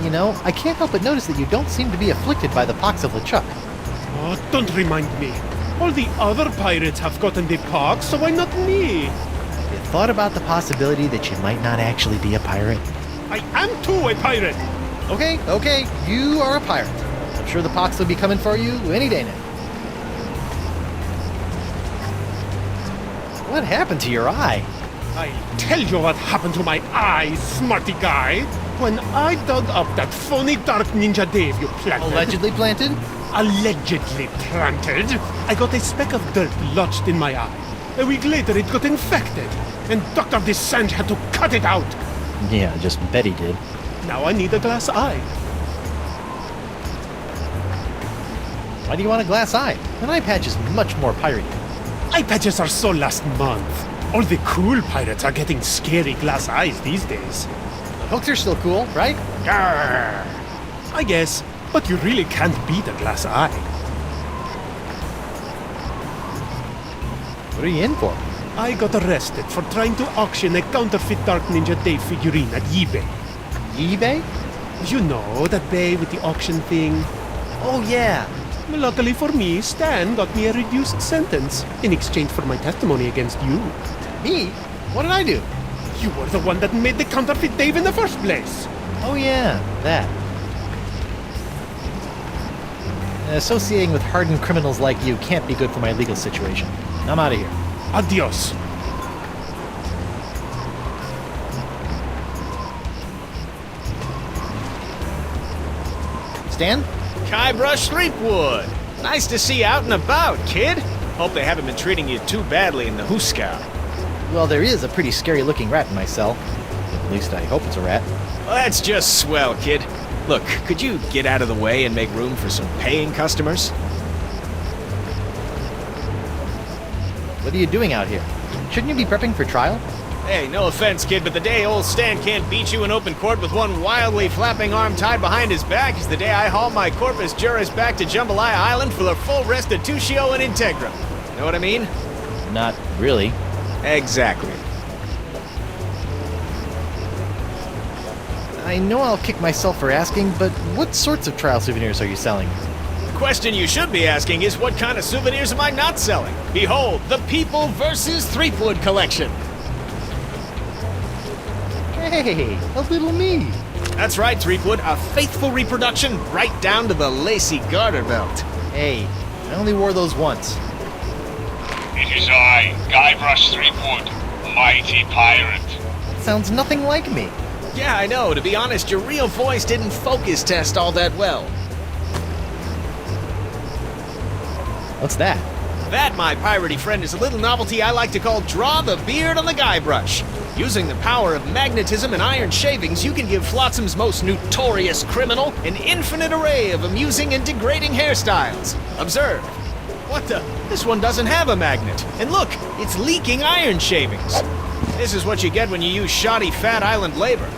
You know, I can't help but notice that you don't seem to be afflicted by the pox of LeChuck. Oh, don't remind me. All the other pirates have gotten the pox, so why not me? You thought about the possibility that you might not actually be a pirate? I am too a pirate. Okay, you are a pirate. I'm sure the pox will be coming for you any day now. What happened to your eye? I'll tell you what happened to my eyes, smarty guy. When I dug up that phony Dark Ninja Dave you planted... Allegedly planted? Allegedly planted. I got a speck of dirt lodged in my eye. A week later it got infected, and Dr. Descent had to cut it out. Yeah, just bet he did. Now I need a glass eye. Why do you want a glass eye? An eye patch is much more piratey. Eye patches are so last month. All the cool pirates are getting scary glass eyes these days. Hooks are still cool, right? Grrr. I guess, but you really can't beat a glass eye. What are you in for? I got arrested for trying to auction a counterfeit Dark Ninja Dave figurine at eBay. eBay? You know, that bay with the auction thing. Oh, yeah. Luckily for me, Stan got me a reduced sentence in exchange for my testimony against you. Me? What did I do? You were the one that made the counterfeit Dave in the first place. Oh, yeah, that. Associating with hardened criminals like you can't be good for my legal situation. I'm out of here. Adios. Stan? Guybrush Threepwood. Nice to see you out and about, kid. Hope they haven't been treating you too badly in the Hooskow. Well, there is a pretty scary-looking rat in my cell. At least I hope it's a rat. Well, that's just swell, kid. Look, could you get out of the way and make room for some paying customers? What are you doing out here? Shouldn't you be prepping for trial? Hey, no offense, kid, but the day old Stan can't beat you in open court with one wildly flapping arm tied behind his back is the day I haul my corpus juris back to Jambalaya Island for the full restitutio and integra. Know what I mean? Not really. Exactly. I know I'll kick myself for asking, but what sorts of trial souvenirs are you selling? The question you should be asking is what kind of souvenirs am I not selling? Behold, the People vs. Threepwood collection. Hey, a little me. That's right, Threepwood, a faithful reproduction right down to the lacy garter belt. Hey, I only wore those once. It is I, Guybrush Threepwood, mighty pirate. Sounds nothing like me. Yeah, I know. To be honest, your real voice didn't focus test all that well. What's that? That, my piratey friend, is a little novelty I like to call Draw the Beard on the Guybrush. Using the power of magnetism and iron shavings, you can give Flotsam's most notorious criminal an infinite array of amusing and degrading hairstyles. Observe. What the? This one doesn't have a magnet. And look, it's leaking iron shavings. This is what you get when you use shoddy Fat Island labor.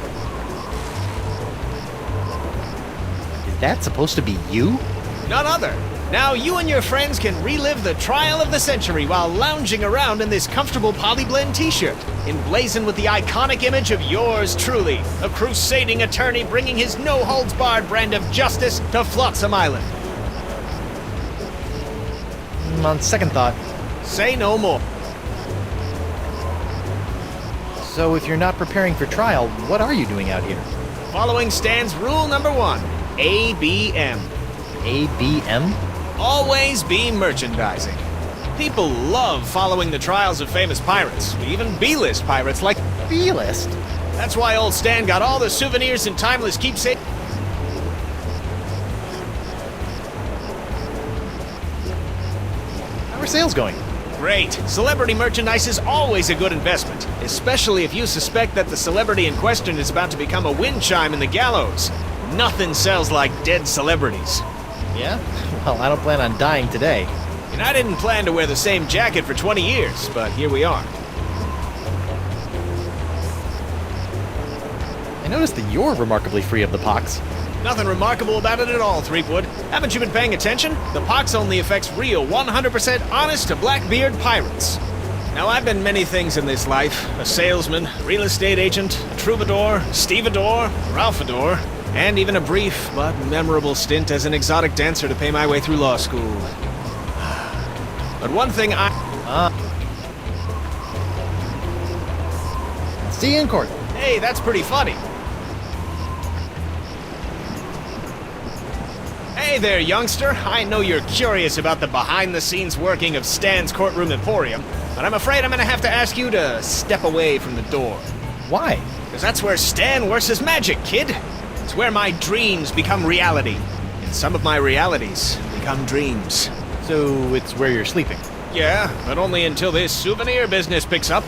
Is that supposed to be you? None other. Now you and your friends can relive the trial of the century while lounging around in this comfortable Polyblend t-shirt, emblazoned with the iconic image of yours truly, a crusading attorney bringing his no-holds-barred brand of justice to Flotsam Island. On second thought. Say no more. So if you're not preparing for trial, what are you doing out here? Following Stan's rule number 1, ABM. ABM? Always be merchandising. People love following the trials of famous pirates, even B-list pirates like... B-list? That's why old Stan got all the souvenirs and timeless keepsakes. How are sales going? Great. Celebrity merchandise is always a good investment, especially if you suspect that the celebrity in question is about to become a wind chime in the gallows. Nothing sells like dead celebrities. Yeah? Well, I don't plan on dying today. And I didn't plan to wear the same jacket for 20 years, but here we are. I noticed that you're remarkably free of the pox. Nothing remarkable about it at all, Threepwood. Haven't you been paying attention? The pox only affects real, 100% honest to Blackbeard pirates. Now, I've been many things in this life. A salesman, real estate agent, a troubadour, stevedore, ralphador. and even a brief but memorable stint as an exotic dancer to pay my way through law school. But one thing See you in court. Hey, that's pretty funny. Hey there, youngster. I know you're curious about the behind-the-scenes working of Stan's Courtroom Emporium, but I'm afraid I'm gonna have to ask you to step away from the door. Why? Because that's where Stan works his magic, kid. It's where my dreams become reality. And some of my realities become dreams. So it's where you're sleeping. Yeah, but only until this souvenir business picks up.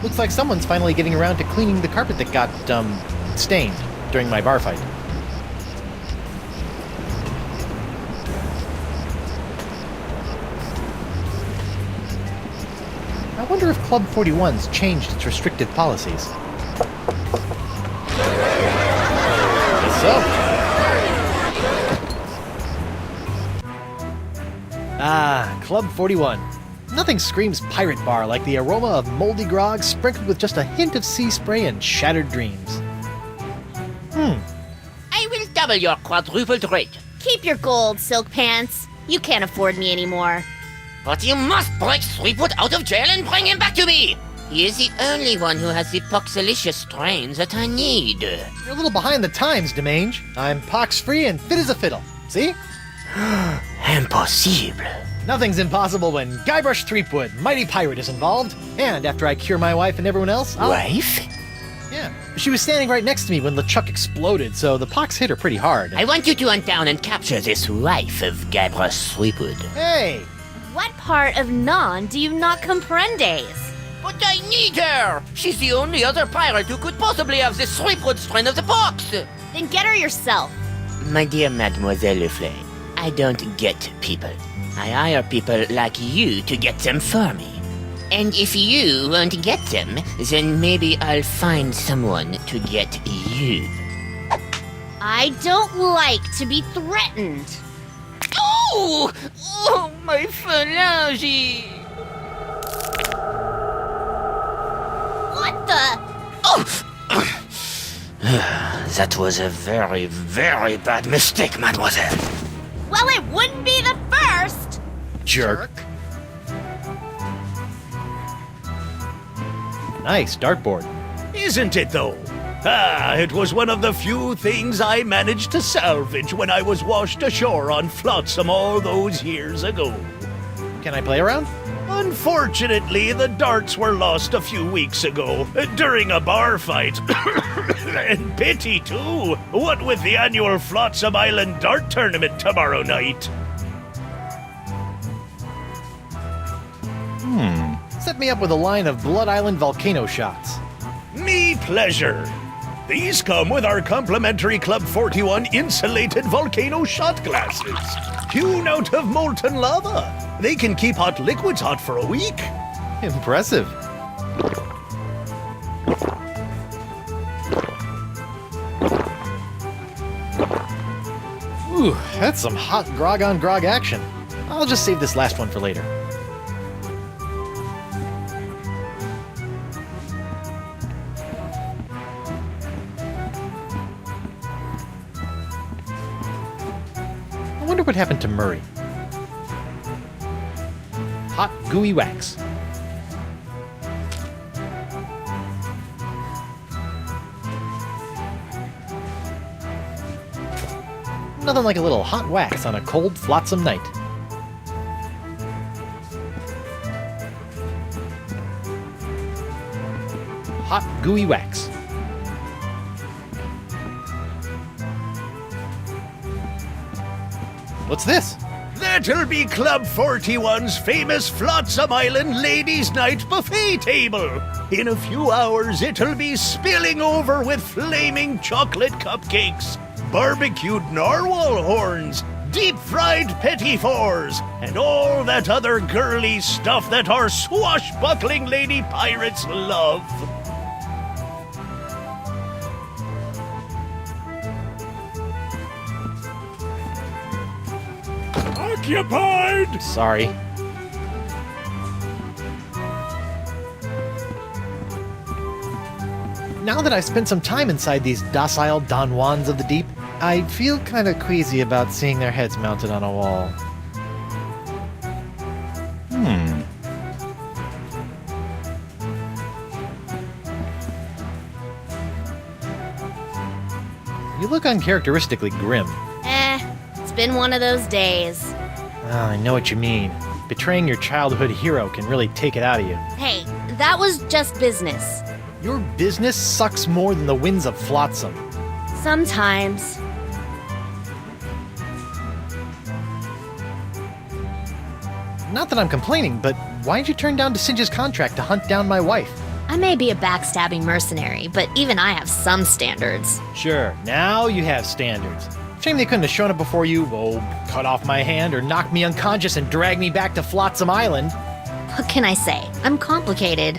Looks like someone's finally getting around to cleaning the carpet that got, stained during my bar fight. I wonder if Club 41's changed its restrictive policies. Guess so. Ah, Club 41. Nothing screams pirate bar like the aroma of moldy grog sprinkled with just a hint of sea spray and shattered dreams. I will double your quadrupled rate. Keep your gold, Silk Pants. You can't afford me anymore. But you must break Threepwood out of jail and bring him back to me. He is the only one who has the poxelicious strains that I need. You're a little behind the times, Demange. I'm pox-free and fit as a fiddle. See? Impossible. Nothing's impossible when Guybrush Threepwood, mighty pirate, is involved. And after I cure my wife and everyone else, I'll... Wife? Yeah. She was standing right next to me when LeChuck exploded, so the pox hit her pretty hard. I want you to hunt down and capture this wife of Guybrush Threepwood. Hey! What part of Non do you not comprendes? But I need her! She's the only other pirate who could possibly have the Threepwood strain of the pox! Then get her yourself. My dear Mademoiselle Leflame, I don't get people. I hire people like you to get them for me. And if you won't get them, then maybe I'll find someone to get you. I don't like to be threatened. Oh! Oh, my phalange! What the? That was a very, very bad mistake, mademoiselle. Well, it wouldn't be the first. Jerk. Nice dartboard. Isn't it, though? Ah, it was one of the few things I managed to salvage when I was washed ashore on Flotsam all those years ago. Can I play around? Unfortunately, the darts were lost a few weeks ago, during a bar fight. And pity, too, what with the annual Flotsam Island Dart Tournament tomorrow night. Set me up with a line of Blood Island volcano shots. Me pleasure. These come with our complimentary Club 41 insulated volcano shot glasses. Hewn out of molten lava. They can keep hot liquids hot for a week. Impressive. Ooh, that's some hot grog on grog action. I'll just save this last one for later. I wonder what happened to Murray. Hot, gooey wax. Nothing like a little hot wax on a cold, flotsam night. Hot, gooey wax. What's this? That'll be Club 41's famous Flotsam Island Ladies' Night buffet table. In a few hours, it'll be spilling over with flaming chocolate cupcakes, barbecued narwhal horns, deep-fried petit fours, and all that other girly stuff that our swashbuckling lady pirates love. Occupied! Sorry. Now that I've spent some time inside these docile Don Juans of the deep, I feel kind of queasy about seeing their heads mounted on a wall. You look uncharacteristically grim. It's been one of those days. I know what you mean. Betraying your childhood hero can really take it out of you. Hey, that was just business. Your business sucks more than the winds of Flotsam. Sometimes. Not that I'm complaining, but why'd you turn down DeSinge's contract to hunt down my wife? I may be a backstabbing mercenary, but even I have some standards. Sure, now you have standards. Shame they couldn't have shown up before you, cut off my hand or knock me unconscious and drag me back to Flotsam Island. What can I say? I'm complicated.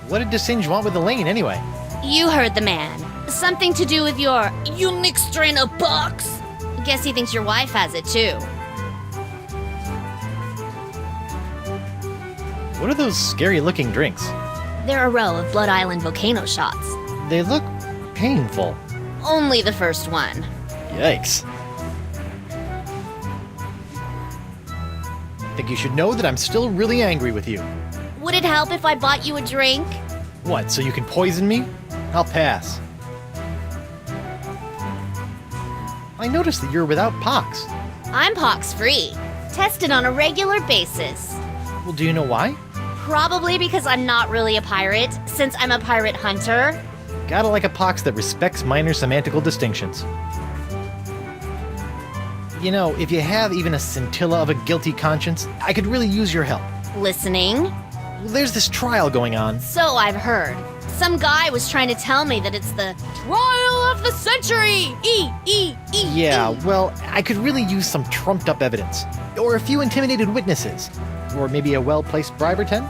What did DeSinge want with Elaine anyway? You heard the man. Something to do with your unique strain of bucks. Guess he thinks your wife has it too. What are those scary-looking drinks? They're a row of Blood Island volcano shots. They look painful. Only the first one. Yikes. I think you should know that I'm still really angry with you. Would it help if I bought you a drink? What, so you can poison me? I'll pass. I noticed that you're without pox. I'm pox-free. Tested on a regular basis. Well, do you know why? Probably because I'm not really a pirate, since I'm a pirate hunter. Gotta like a pox that respects minor semantical distinctions. You know, if you have even a scintilla of a guilty conscience, I could really use your help. Listening? Well, there's this trial going on. So I've heard. Some guy was trying to tell me that it's the trial of the century! Yeah, well, I could really use some trumped-up evidence. Or a few intimidated witnesses. Or maybe a well-placed bribe or 10?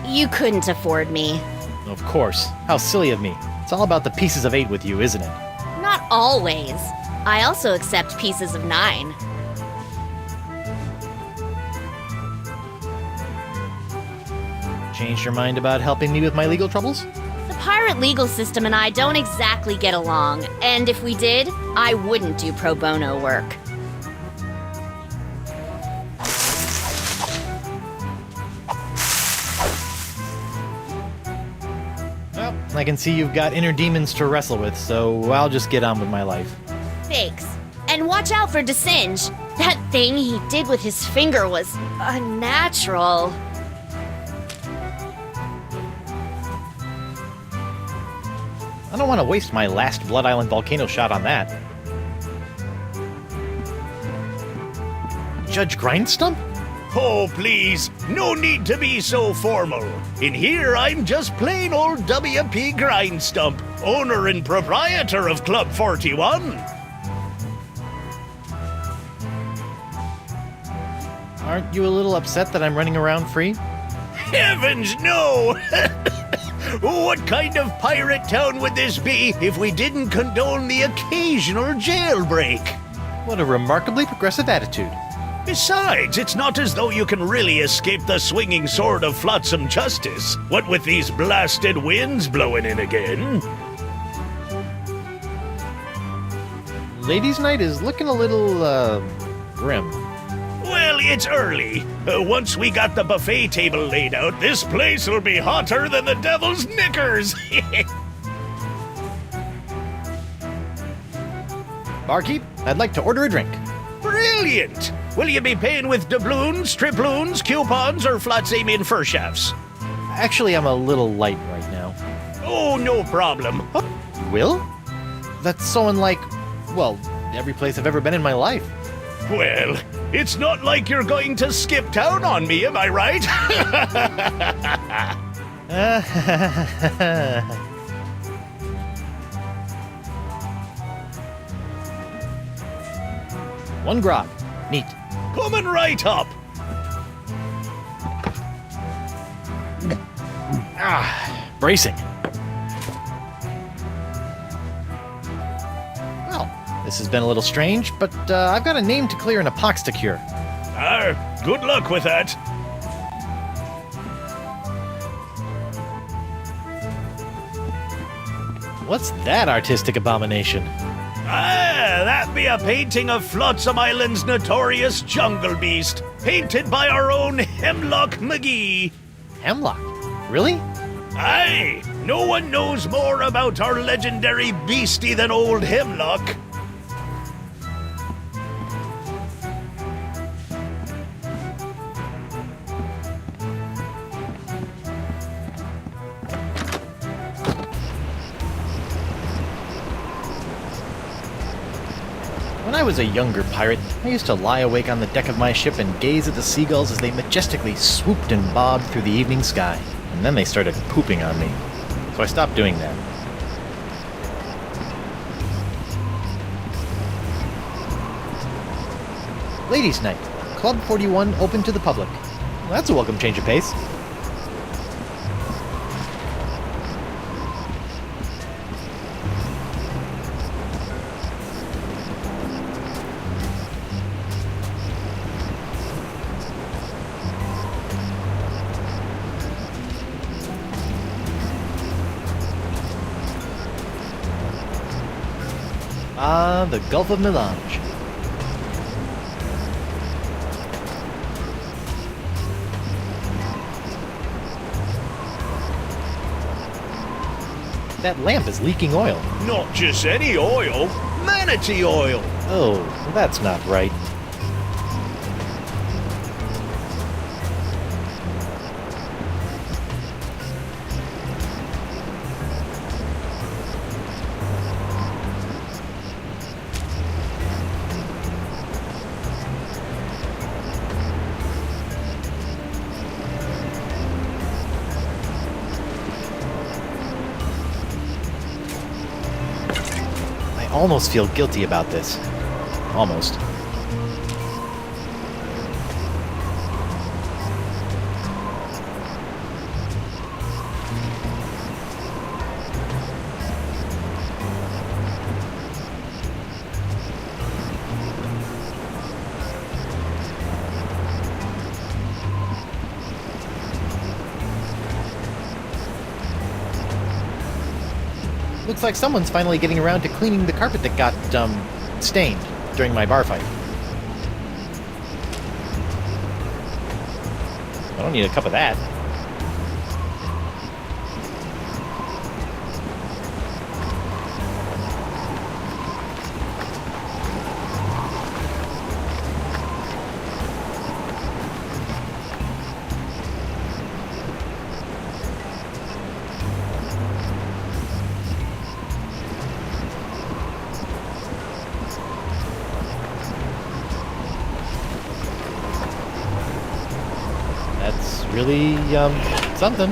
You couldn't afford me. Of course. How silly of me. It's all about the pieces of 8 with you, isn't it? Not always. I also accept pieces of 9. Changed your mind about helping me with my legal troubles? The pirate legal system and I don't exactly get along, and if we did, I wouldn't do pro bono work. Well, I can see you've got inner demons to wrestle with, so I'll just get on with my life. Thanks. And watch out for DeSinge. That thing he did with his finger was unnatural. I don't want to waste my last Blood Island volcano shot on that. Judge Grindstump? Oh, please, no need to be so formal. In here, I'm just plain old W.P. Grindstump, owner and proprietor of Club 41. Aren't you a little upset that I'm running around free? Heavens, no! What kind of pirate town would this be if we didn't condone the occasional jailbreak? What a remarkably progressive attitude. Besides, it's not as though you can really escape the swinging sword of flotsam justice. What with these blasted winds blowing in again? Ladies' night is looking a little, grim. Well, it's early. Once we got the buffet table laid out, this place will be hotter than the devil's knickers. Barkeep, I'd like to order a drink. Brilliant! Will you be paying with doubloons, triploons, coupons, or Flotsamian fur shafts? Actually, I'm a little light right now. Oh, no problem. You will? That's so unlike, well, every place I've ever been in my life. Well, it's not like you're going to skip town on me, am I right? One grog. Neat. Coming right up. Bracing. Well, This has been a little strange, but I've got a name to clear and a pox to cure. Good luck with that. What's that artistic abomination? That be a painting of Flotsam Island's notorious jungle beast, painted by our own Hemlock McGee. Hemlock? Really? Aye, no one knows more about our legendary beastie than old Hemlock. When I was a younger pirate, I used to lie awake on the deck of my ship and gaze at the seagulls as they majestically swooped and bobbed through the evening sky. And then they started pooping on me. So I stopped doing that. Ladies' Night. Club 41 open to the public. Well, that's a welcome change of pace. Ah, the Gulf of Melange. That lamp is leaking oil. Not just any oil, manatee oil. Oh, that's not right. I almost feel guilty about this. Almost. Looks like someone's finally getting around to cleaning the carpet that got, stained during my bar fight. I don't need a cup of that. That's really, something.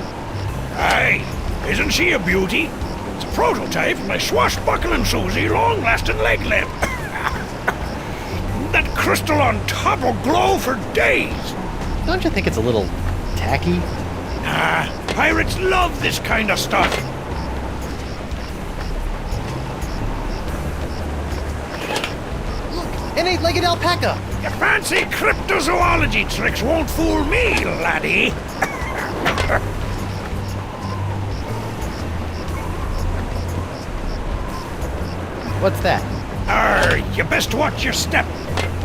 Aye, isn't she a beauty? It's a prototype of my swashbuckling Susie long-lasting leg lamp. That crystal on top will glow for days. Don't you think it's a little tacky? Pirates love this kind of stuff. An eight-legged alpaca! Your fancy cryptozoology tricks won't fool me, laddie. What's that? You best watch your step.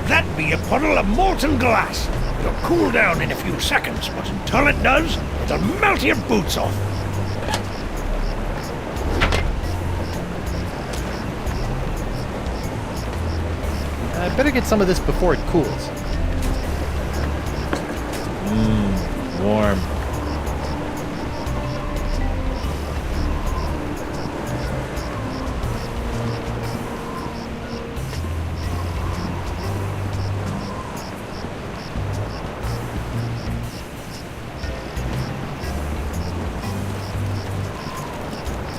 That be a puddle of molten glass. It'll cool down in a few seconds, but until it does, it'll melt your boots off. I better get some of this before it cools. Warm.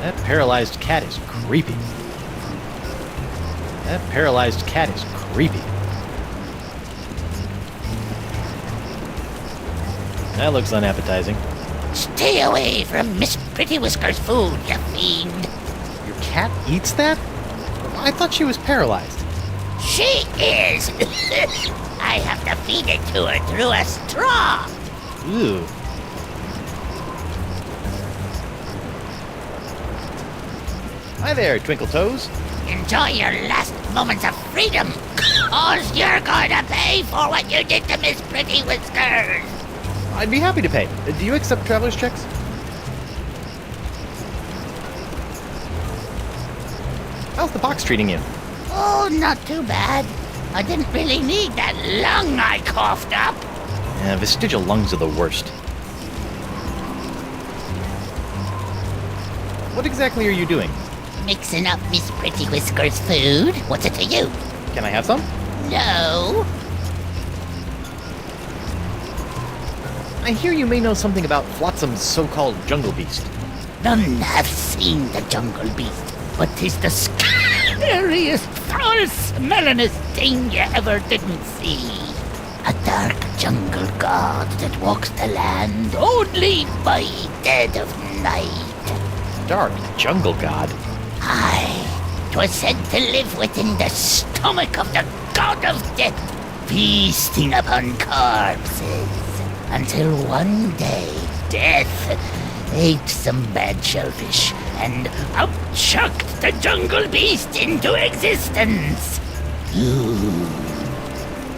That paralyzed cat is creepy. That paralyzed cat is creepy. That looks unappetizing. Stay away from Miss Pretty Whisker's food, you fiend. Your cat eats that? I thought she was paralyzed. She is. I have to feed it to her through a straw. Ooh. Hi there, Twinkle Toes. Enjoy your last moments of freedom, 'cause you're going to pay for what you did to Miss Pretty Whiskers. I'd be happy to pay. Do you accept traveler's checks? How's the box treating you? Oh, not too bad. I didn't really need that lung I coughed up. Yeah, vestigial lungs are the worst. What exactly are you doing? Mixing up Miss Pretty Whiskers' food. What's it to you? Can I have some? No. I hear you may know something about Flotsam's so-called jungle beast. None have seen the jungle beast, but 'tis the scariest, foul-smellingest thing you ever didn't see. A dark jungle god that walks the land only by dead of night. Dark jungle god? Aye, 'twas said to live within the stomach of the god of death, feasting upon corpses, until one day death ate some bad shellfish and up-chucked the jungle beast into existence.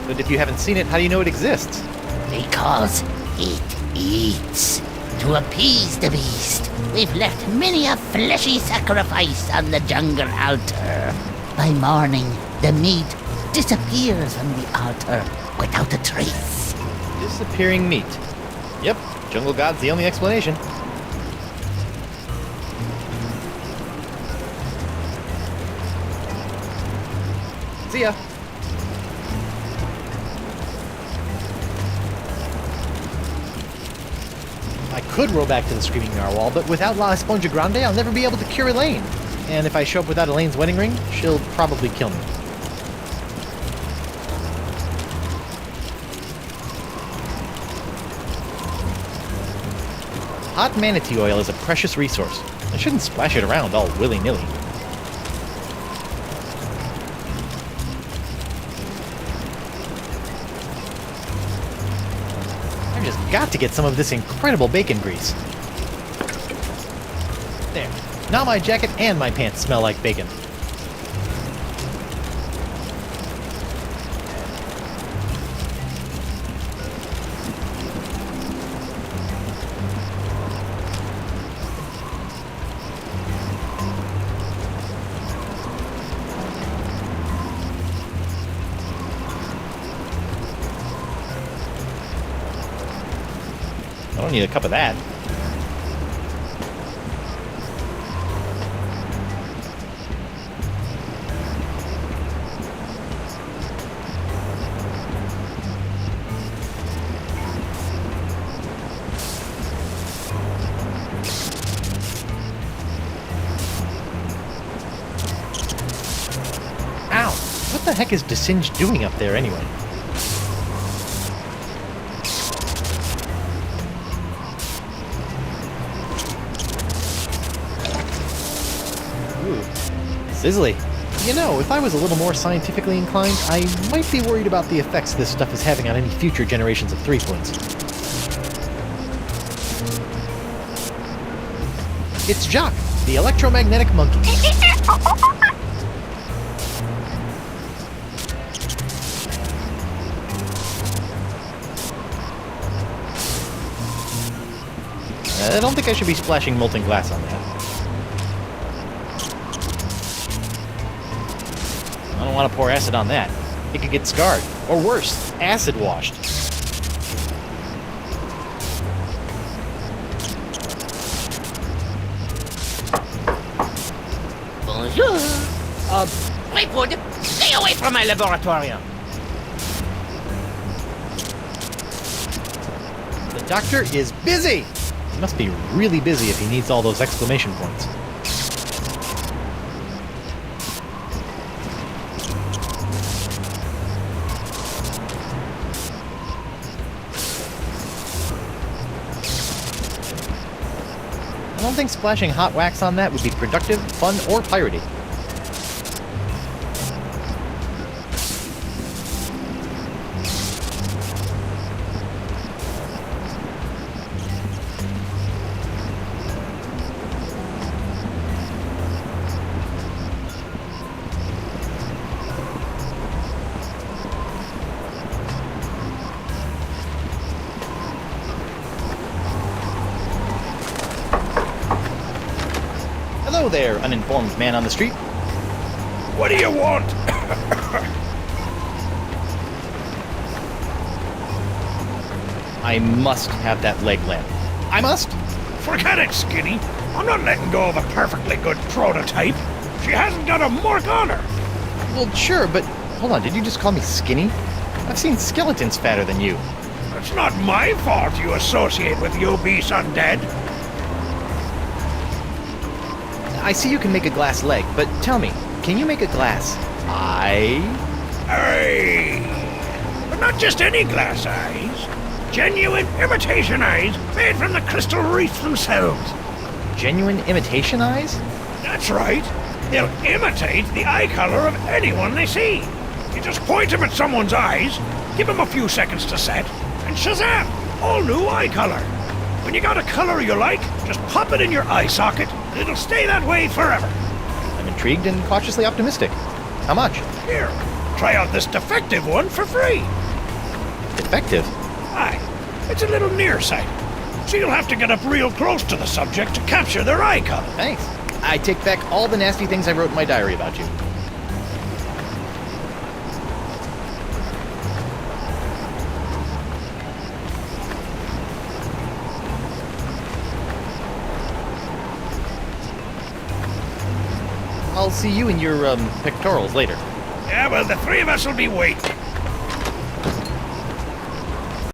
But if you haven't seen it, how do you know it exists? Because it eats. To appease the beast, we've left many a fleshy sacrifice on the jungle altar. By morning, the meat disappears from the altar without a trace. Disappearing meat. Yep, jungle god's the only explanation. See ya. I could row back to the Screaming Narwhal, but without La Esponja Grande, I'll never be able to cure Elaine. And if I show up without Elaine's wedding ring, she'll probably kill me. Hot manatee oil is a precious resource. I shouldn't splash it around all willy-nilly. I've just got to get some of this incredible bacon grease. There. Now my jacket and my pants smell like bacon. I don't need a cup of that. Ow! What the heck is DeSinge doing up there anyway? Sizzly. You know, if I was a little more scientifically inclined, I might be worried about the effects this stuff is having on any future generations of 3-points. It's Jock, the electromagnetic monkey. I don't think I should be splashing molten glass on that. I don't want to pour acid on that. It could get scarred. Or worse, acid washed. Bonjour. Raywood, stay away from my laboratorium. The doctor is busy! He must be really busy if he needs all those exclamation points. I don't think splashing hot wax on that would be productive, fun, or piratey. Hello there, uninformed man on the street. What do you want? I must have that leg lamp. I must? Forget it, Skinny. I'm not letting go of a perfectly good prototype. She hasn't got a mark on her. Well, sure, but hold on, did you just call me skinny? I've seen skeletons fatter than you. It's not my fault you associate with the obese undead. I see you can make a glass leg, but tell me, can you make a glass eye? Aye. But not just any glass eyes. Genuine imitation eyes made from the crystal reefs themselves. Genuine imitation eyes? That's right. They'll imitate the eye color of anyone they see. You just point them at someone's eyes, give them a few seconds to set, and shazam! All new eye color. When you got a color you like, just pop it in your eye socket, and it'll stay that way forever. I'm intrigued and cautiously optimistic. How much? Here, try out this defective one for free. Defective? Aye, it's a little nearsighted, so you'll have to get up real close to the subject to capture their eye color. Thanks. I take back all the nasty things I wrote in my diary about you. I'll see you in your, pectorals later. Yeah, well, the three of us will be waiting.